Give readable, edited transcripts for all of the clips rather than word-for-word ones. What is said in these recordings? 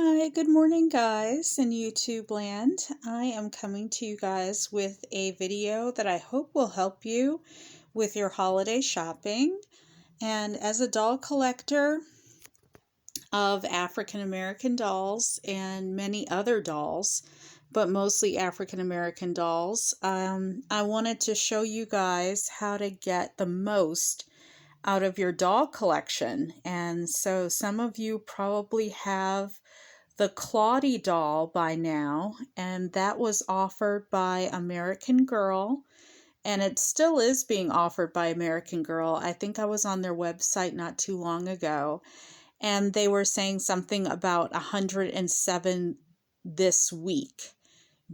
Hi, good morning, guys, in YouTube land. I am coming to you guys with a video that I hope will help you with your holiday shopping. And as a doll collector of African American dolls and many other dolls, but mostly African American dolls, I wanted to show you guys how to get the most out of your doll collection. And so some of you probably have the Claudie doll by now, and that was offered by American Girl, and it still is being offered by American Girl. I think I was on their website not too long ago, and they were saying something about 107 this week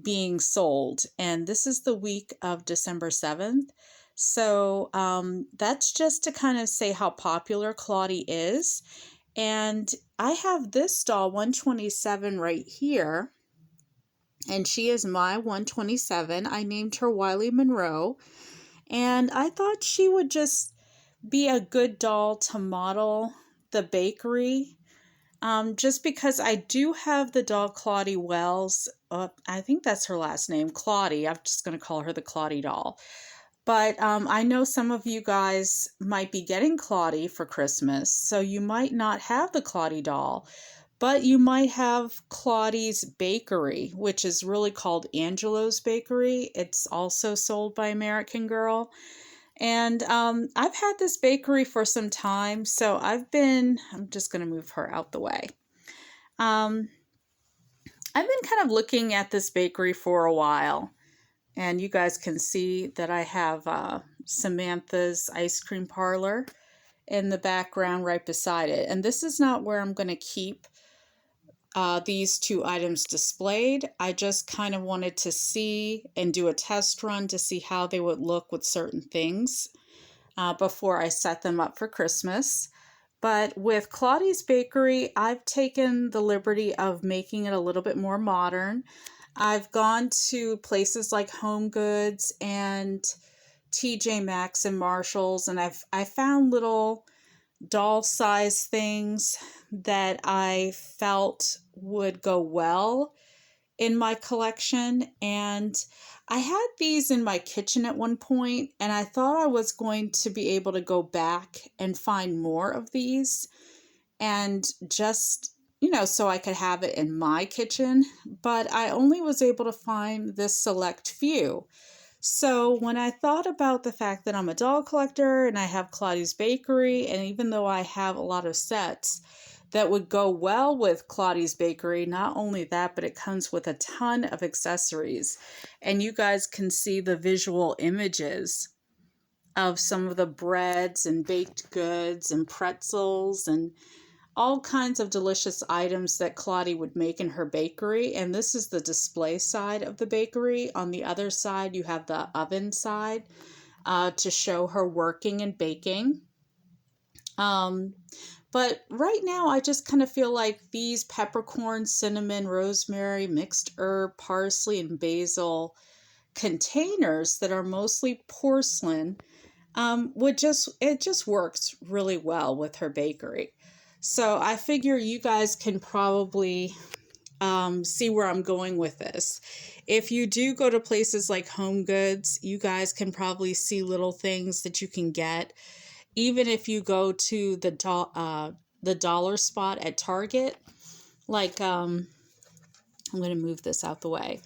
being sold, and this is the week of December 7th. So that's just to kind of say how popular Claudie is. And I have this doll 127 right here, and she is my 127. I named her Wiley Monroe, and I thought she would just be a good doll to model the bakery. Just because I do have the doll Claudie Wells. I think that's her last name, Claudie. I'm just going to call her the Claudie doll. But I know some of you guys might be getting Claudie for Christmas, so you might not have the Claudie doll, but you might have Claudie's Bakery, which is really called Angelo's Bakery. It's also sold by American Girl. And I've had this bakery for some time, so I'm just going to move her out the way. Um, I've been kind of looking at this bakery for a while. And you guys can see that I have Samantha's ice cream parlor in the background right beside it. And this is not where I'm going to keep these two items displayed. I just kind of wanted to see and do a test run to see how they would look with certain things before I set them up for Christmas. But with Claudie's Bakery, I've taken the liberty of making it a little bit more modern. I've gone to places like Home Goods and TJ Maxx and Marshalls, and I found little doll size things that I felt would go well in my collection. And I had these in my kitchen at one point, and I thought I was going to be able to go back and find more of these and just so I could have it in my kitchen, but I only was able to find this select few. So when I thought about the fact that I'm a doll collector and I have Claudie's Bakery, and even though I have a lot of sets that would go well with Claudie's Bakery, not only that, but it comes with a ton of accessories. And you guys can see the visual images of some of the breads and baked goods and pretzels and all kinds of delicious items that Claudie would make in her bakery. And this is the display side of the bakery. On the other side, you have the oven side to show her working and baking. But right now, I just kind of feel like these peppercorn, cinnamon, rosemary, mixed herb, parsley, and basil containers that are mostly porcelain it just works really well with her bakery. So I figure you guys can probably see where I'm going with this. If you do go to places like Home Goods, you guys can probably see little things that you can get. Even if you go to the dollar spot at Target, like I'm going to move this out the way.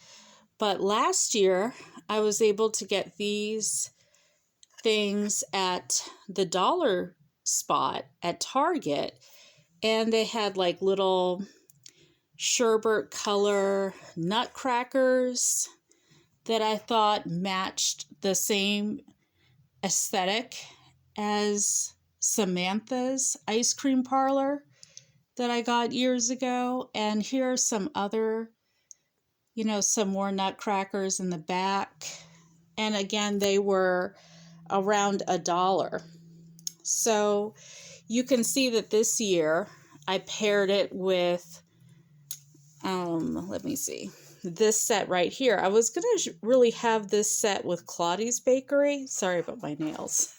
But last year, I was able to get these things at the dollar spot at Target, and they had like little sherbet color nutcrackers that I thought matched the same aesthetic as Samantha's ice cream parlor that I got years ago. And here are some other, some more nutcrackers in the back. And again, they were around $1. So you can see that this year I paired it with, let me see, this set right here. I was going to really have this set with Claudie's Bakery. Sorry about my nails.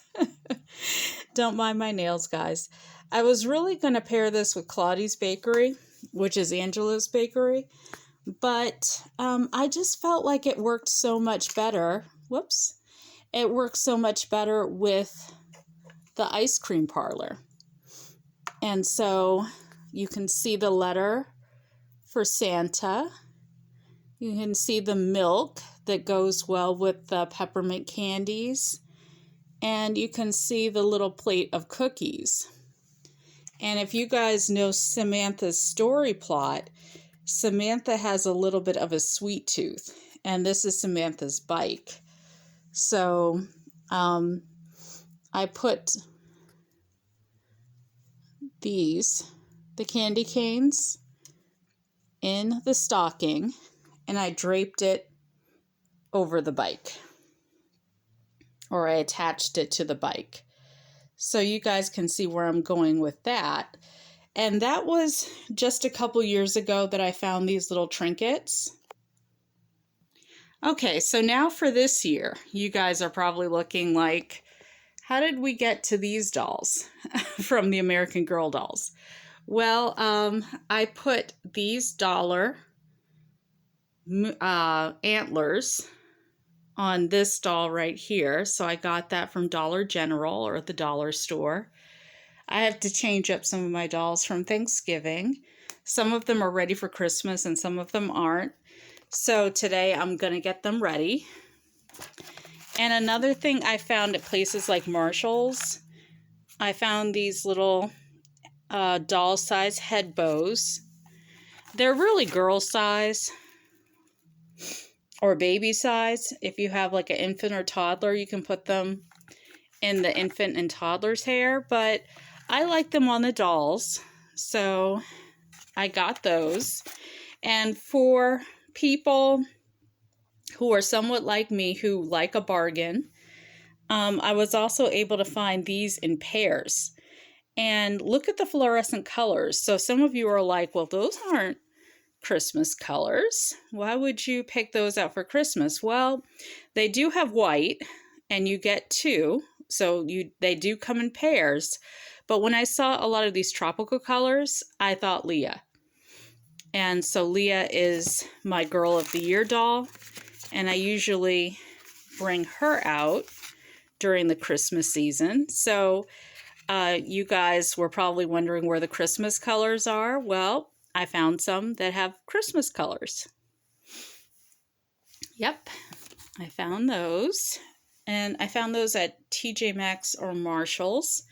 Don't mind my nails, guys. I was really going to pair this with Claudie's Bakery, which is Angela's Bakery. But I just felt like it worked so much better. Whoops. It works so much better with the ice cream parlor. And so you can see the letter for Santa. You can see the milk that goes well with the peppermint candies. And you can see the little plate of cookies. And if you guys know Samantha's story plot, Samantha has a little bit of a sweet tooth. And this is Samantha's bike. So I put the candy canes, in the stocking, and I draped it over the bike. Or I attached it to the bike. So you guys can see where I'm going with that. And that was just a couple years ago that I found these little trinkets. Okay, so now for this year, you guys are probably looking like, how did we get to these dolls from the American Girl dolls? Well, I put these dollar antlers on this doll right here. So I got that from Dollar General or the dollar store. I have to change up some of my dolls from Thanksgiving. Some of them are ready for Christmas and some of them aren't. So today I'm going to get them ready. And another thing I found at places like Marshall's, I found these little doll size head bows. They're really girl size or baby size. If you have like an infant or toddler, you can put them in the infant and toddler's hair, but I like them on the dolls, so I got those. And for people who are somewhat like me, who like a bargain, I was also able to find these in pairs. And look at the fluorescent colors. So some of you are like, well, those aren't Christmas colors. Why would you pick those out for Christmas? Well, they do have white, and you get two. So they do come in pairs. But when I saw a lot of these tropical colors, I thought Leah. And so Leah is my Girl of the Year doll. And I usually bring her out during the Christmas season. So you guys were probably wondering where the Christmas colors are. Well, I found some that have Christmas colors. Yep, I found those. And I found those at TJ Maxx or Marshall's.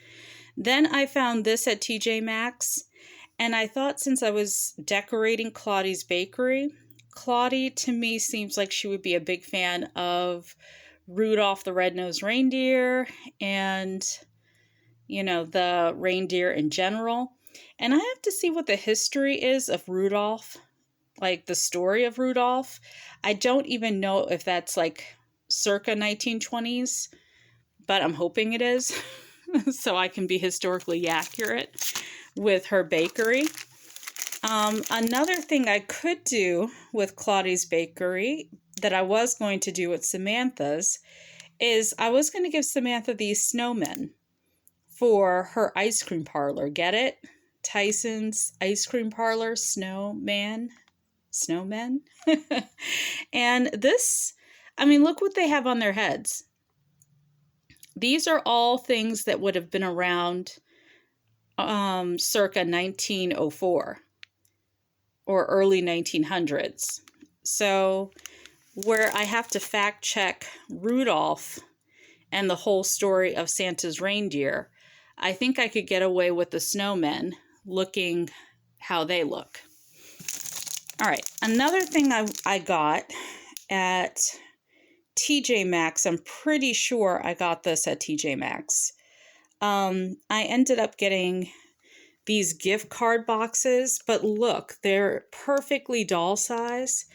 Then I found this at TJ Maxx. And I thought, since I was decorating Claudie's Bakery, Claudie to me seems like she would be a big fan of Rudolph the Red-Nosed Reindeer and, you know, the reindeer in general. And I have to see what the history is of Rudolph, like the story of Rudolph. I don't even know if that's like circa 1920s, but I'm hoping it is so I can be historically accurate with her bakery. Another thing I could do with Claudie's Bakery that I was going to do with Samantha's is I was going to give Samantha these snowmen for her ice cream parlor. Get it? Tyson's ice cream parlor, snowmen. And this, I mean, look what they have on their heads. These are all things that would have been around circa 1904 or early 1900s. So where I have to fact check Rudolph and the whole story of Santa's reindeer, I think I could get away with the snowmen looking how they look. All right, another thing I got at TJ Maxx, I'm pretty sure I got this at TJ Maxx. I ended up getting these gift card boxes, but look, they're perfectly doll size.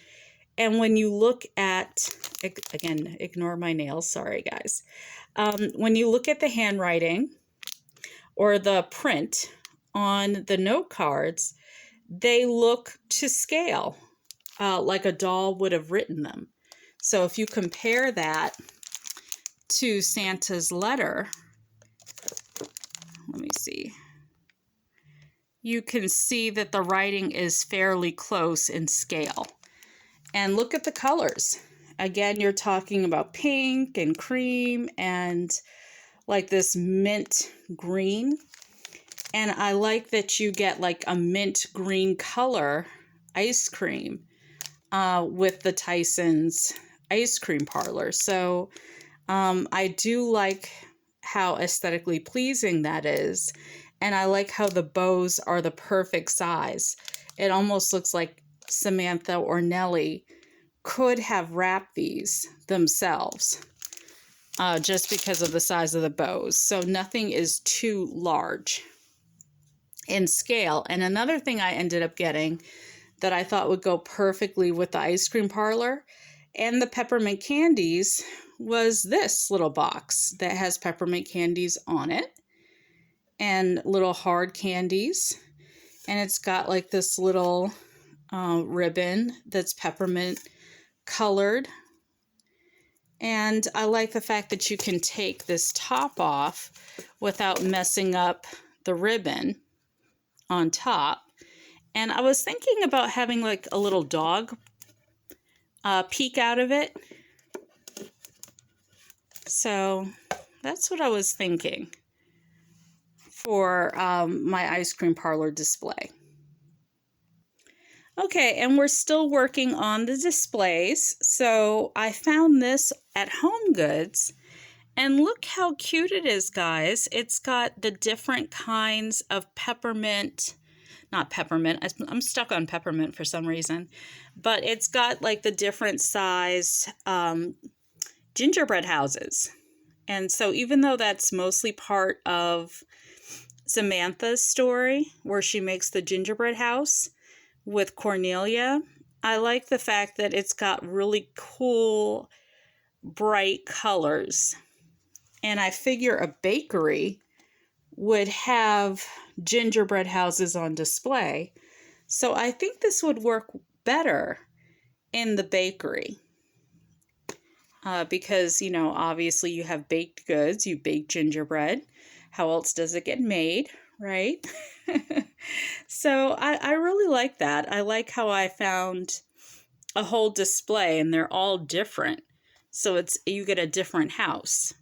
And when you look at, again, ignore my nails, sorry guys. When you look at the handwriting or the print on the note cards, they look to scale, like a doll would have written them. So if you compare that to Santa's letter, let me see. you can see that the writing is fairly close in scale. And look at the colors. Again, you're talking about pink and cream and like this mint green. And I like that you get like a mint green color ice cream with the Tyson's ice cream parlor. So I do like how aesthetically pleasing that is. And I like how the bows are the perfect size. It almost looks like Samantha or Nellie could have wrapped these themselves just because of the size of the bows. So nothing is too large in scale. And another thing I ended up getting that I thought would go perfectly with the ice cream parlor and the peppermint candies was this little box that has peppermint candies on it and little hard candies. And it's got like this little ribbon that's peppermint colored. And I like the fact that you can take this top off without messing up the ribbon on top. And I was thinking about having like a little dog peek out of it. So that's what I was thinking for my ice cream parlor display. Okay, and we're still working on the displays. So I found this at HomeGoods, and look how cute it is, guys. It's got the different kinds of peppermint, not peppermint, I'm stuck on peppermint for some reason, but it's got like the different size gingerbread houses. And so even though that's mostly part of Samantha's story, where she makes the gingerbread house with Cornelia, I like the fact that it's got really cool, bright colors. And I figure a bakery would have gingerbread houses on display. So I think this would work better in the bakery. Because, you know, obviously you have baked goods, you bake gingerbread. How else does it get made, right? So I really like that. I like how I found a whole display and they're all different. So you get a different house.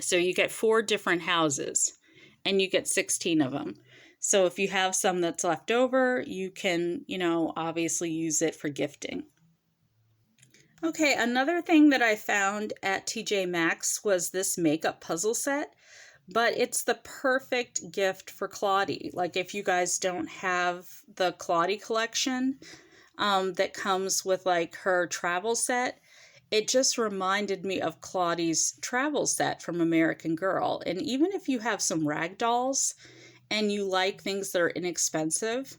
So you get 4 different houses and you get 16 of them. So if you have some that's left over, you can, you know, obviously use it for gifting. Okay, another thing that I found at TJ Maxx was this makeup puzzle set, but it's the perfect gift for Claudie. Like if you guys don't have the Claudie collection that comes with like her travel set, it just reminded me of Claudie's travel set from American Girl. And even if you have some rag dolls and you like things that are inexpensive,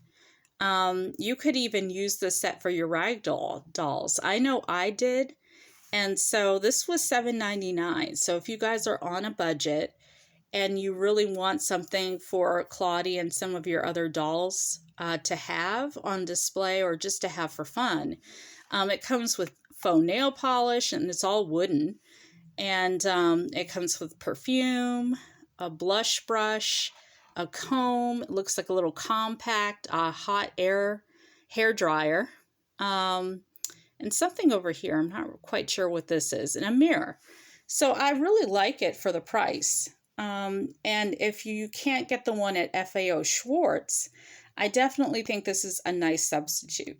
you could even use this set for your rag dolls. I know I did. And so this was $7.99. So if you guys are on a budget and you really want something for Claudie and some of your other dolls to have on display or just to have for fun, it comes with faux nail polish and it's all wooden. And it comes with perfume, a blush brush, a comb. It looks like a little compact, hot air hair dryer, and something over here. I'm not quite sure what this is, and a mirror. So I really like it for the price. And if you can't get the one at FAO Schwarz, I definitely think this is a nice substitute.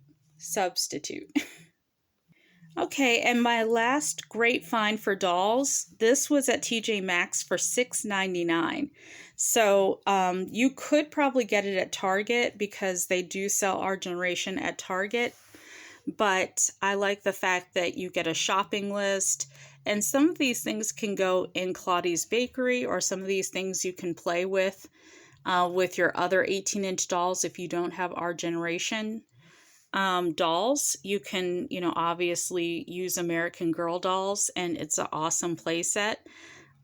Okay, and my last great find for dolls, this was at TJ Maxx for $6.99. So you could probably get it at Target because they do sell Our Generation at Target. But I like the fact that you get a shopping list, and some of these things can go in Claudie's Bakery, or some of these things you can play with your other 18-inch dolls if you don't have Our Generation dolls. You can, you know, obviously use American Girl dolls, and it's an awesome play set.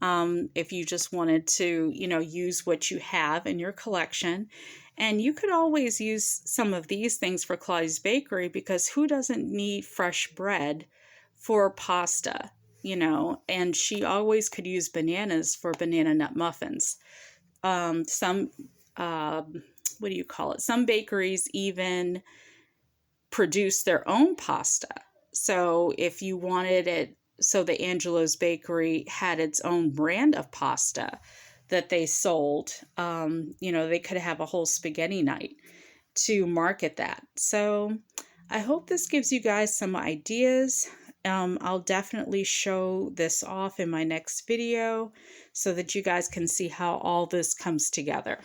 If you just wanted to, you know, use what you have in your collection. And you could always use some of these things for Claudie's Bakery, because who doesn't need fresh bread for pasta, you know? And she always could use bananas for banana nut muffins. Some what do you call it? Some bakeries even produce their own pasta. So if you wanted it, so the Angelo's Bakery had its own brand of pasta that they sold. They could have a whole spaghetti night to market that. So I hope this gives you guys some ideas. I'll definitely show this off in my next video so that you guys can see how all this comes together.